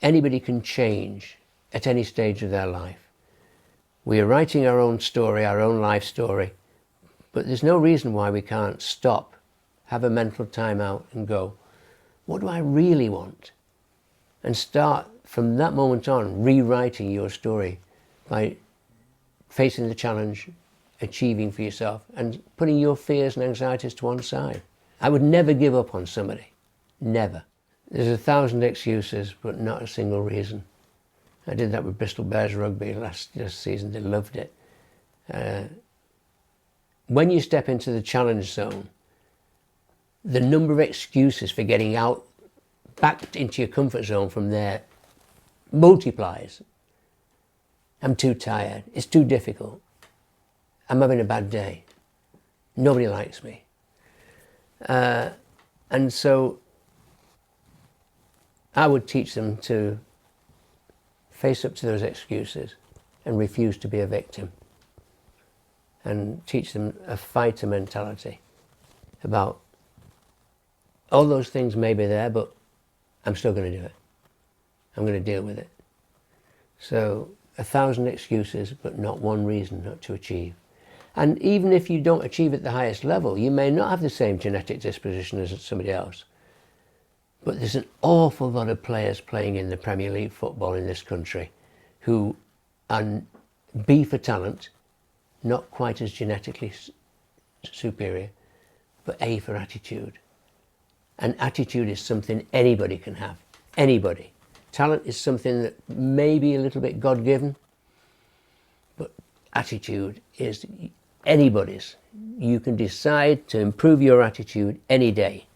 Anybody can change at any stage of their life. We are writing our own story, our own life story, but there's no reason why we can't stop, have a mental time out and go, what do I really want? And start from that moment on rewriting your story by facing the challenge, achieving for yourself and putting your fears and anxieties to one side. I would never give up on somebody, never. There's 1,000 excuses, but not a single reason. I did that with Bristol Bears rugby last season, they loved it. When you step into the challenge zone, the number of excuses for getting out, back into your comfort zone from there, multiplies. I'm too tired, it's too difficult. I'm having a bad day. Nobody likes me. And so I would teach them to face up to those excuses and refuse to be a victim. And teach them a fighter mentality about all those things may be there, but I'm still going to do it. I'm going to deal with it. So 1,000 excuses, but not one reason not to achieve. And even if you don't achieve at the highest level, you may not have the same genetic disposition as somebody else. But there's an awful lot of players playing in the Premier League football in this country who are B for talent, not quite as genetically superior, but A for attitude. And attitude is something anybody can have, anybody. Talent is something that may be a little bit God-given, but attitude is anybody's. You can decide to improve your attitude any day.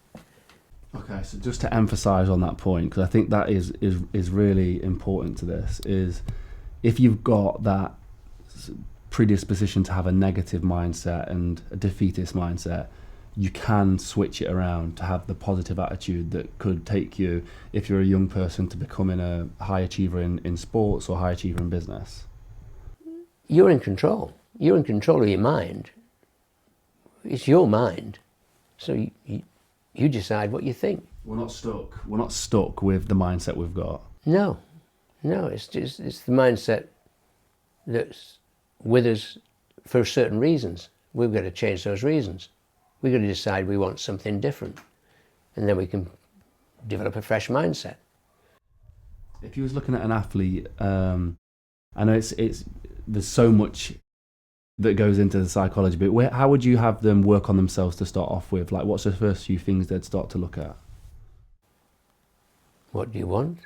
Okay, so just to emphasise on that point, because I think that is really important to this, is if you've got that predisposition to have a negative mindset and a defeatist mindset, you can switch it around to have the positive attitude that could take you, if you're a young person, to becoming a high achiever in sports or high achiever in business. You're in control. You're in control of your mind. It's your mind. So you decide what you think. We're not stuck with the mindset we've got. No, it's the mindset that's with us for certain reasons. We've got to change those reasons. We've got to decide we want something different, and then we can develop a fresh mindset. If you was looking at an athlete, I know it's there's so much that goes into the psychology, but how would you have them work on themselves to start off with? Like, what's the first few things they'd start to look at? What do you want?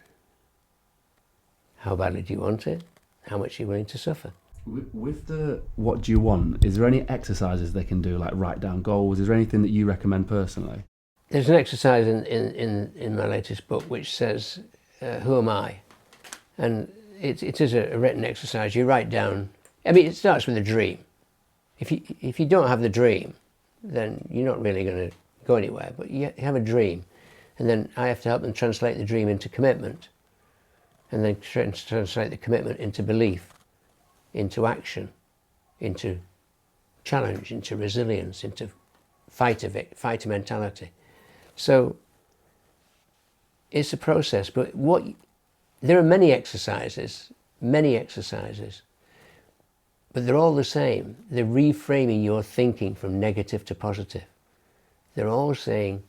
How badly do you want it? How much are you willing to suffer? With the what do you want, is there any exercises they can do, like write down goals? Is there anything that you recommend personally? There's an exercise in my latest book which says, who am I? And it is a written exercise. You write down, I mean, it starts with a dream. If you don't have the dream, then you're not really going to go anywhere, but you have a dream. And then I have to help them translate the dream into commitment, and then translate the commitment into belief, into action, into challenge, into resilience, into fighter mentality. So it's a process, but there are many exercises, but they're all the same. They're reframing your thinking from negative to positive. They're all saying,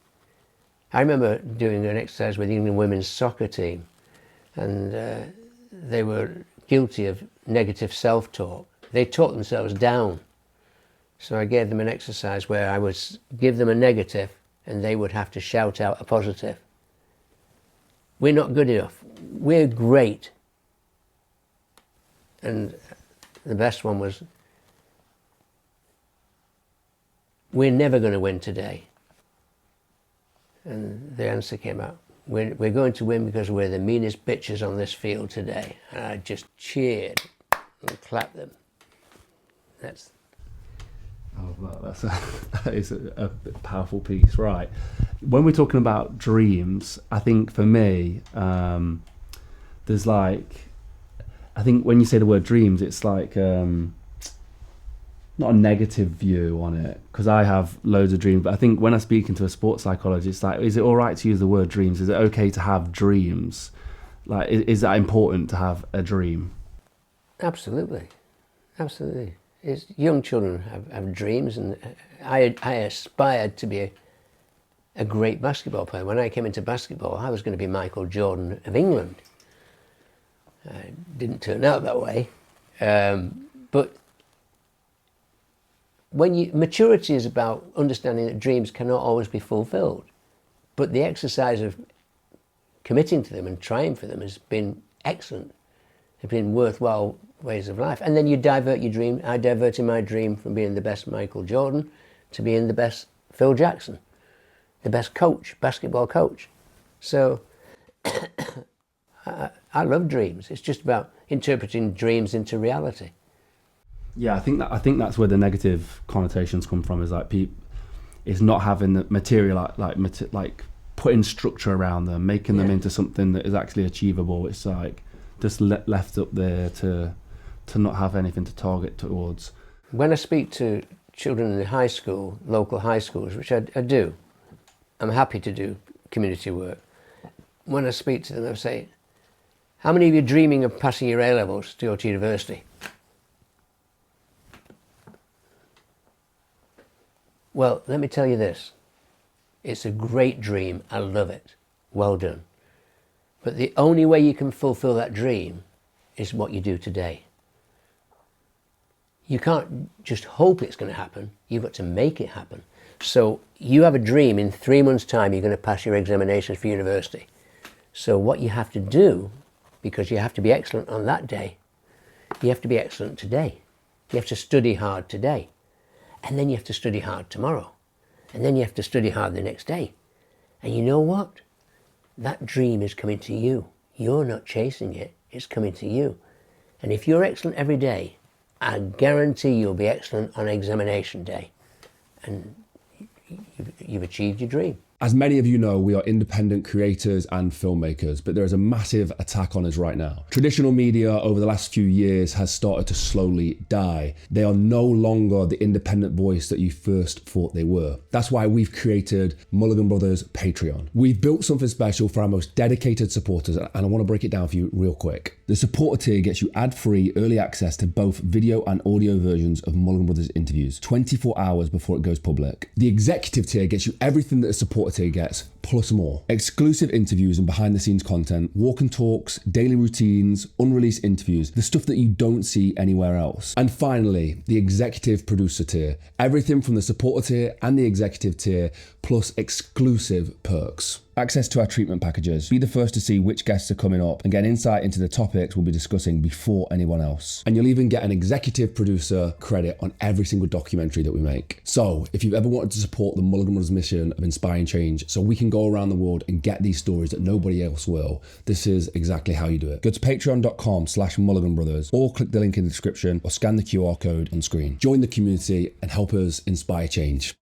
I remember doing an exercise with the England women's soccer team, and they were guilty of negative self-talk. They talked themselves down. So I gave them an exercise where I would give them a negative and they would have to shout out a positive. We're not good enough. We're great. And the best one was, we're never going to win today. And the answer came out, we're going to win because we're the meanest bitches on this field today. And I just cheered and clapped them. That is a powerful piece, right? When we're talking about dreams, I think for me, there's like, I think when you say the word dreams, it's like not a negative view on it, because I have loads of dreams, but I think when I'm speaking to a sports psychologist, it's like, is it all right to use the word dreams? Is it okay to have dreams? Like, is that important to have a dream? Absolutely, absolutely. Young children have dreams, and I aspired to be a great basketball player. When I came into basketball, I was going to be Michael Jordan of England. Didn't turn out that way, but maturity is about understanding that dreams cannot always be fulfilled, but the exercise of committing to them and trying for them has been excellent. It's been worthwhile ways of life. And then you divert your dream. I diverted my dream from being the best Michael Jordan to being the best Phil Jackson, the best coach, basketball coach. So I love dreams. It's just about interpreting dreams into reality. Yeah, I think that's where the negative connotations come from. Is like is not having the material, like putting structure around them, making them into something that is actually achievable. It's like just left up there to not have anything to target towards. When I speak to children in the high school, local high schools, which I do, I'm happy to do community work. When I speak to them, I say, how many of you are dreaming of passing your A-levels to go to university? Well, let me tell you this. It's a great dream. I love it. Well done. But the only way you can fulfill that dream is what you do today. You can't just hope it's going to happen. You've got to make it happen. So you have a dream, in 3 months' time you're going to pass your examinations for university. So what you have to do, because you have to be excellent on that day, you have to be excellent today. You have to study hard today. And then you have to study hard tomorrow. And then you have to study hard the next day. And you know what? That dream is coming to you. You're not chasing it. It's coming to you. And if you're excellent every day, I guarantee you'll be excellent on examination day. And you've achieved your dream. As many of you know, we are independent creators and filmmakers, but there is a massive attack on us right now. Traditional media over the last few years has started to slowly die. They are no longer the independent voice that you first thought they were. That's why we've created Mulligan Brothers Patreon. We've built something special for our most dedicated supporters, and I want to break it down for you real quick. The supporter tier gets you ad-free early access to both video and audio versions of Mulligan Brothers interviews 24 hours before it goes public. The executive tier gets you everything that a supporter tier gets, plus more. Exclusive interviews and behind the scenes content, walk and talks, daily routines, unreleased interviews, the stuff that you don't see anywhere else. And finally, the executive producer tier. Everything from the supporter tier and the executive tier, plus exclusive perks. Access to our treatment packages. Be the first to see which guests are coming up and get insight into the topics we'll be discussing before anyone else. And you'll even get an executive producer credit on every single documentary that we make. So if you've ever wanted to support the Mulligan Brothers mission of inspiring change so we can go around the world and get these stories that nobody else will, this is exactly how you do it. Go to patreon.com/Mulligan Brothers or click the link in the description or scan the QR code on screen. Join the community and help us inspire change.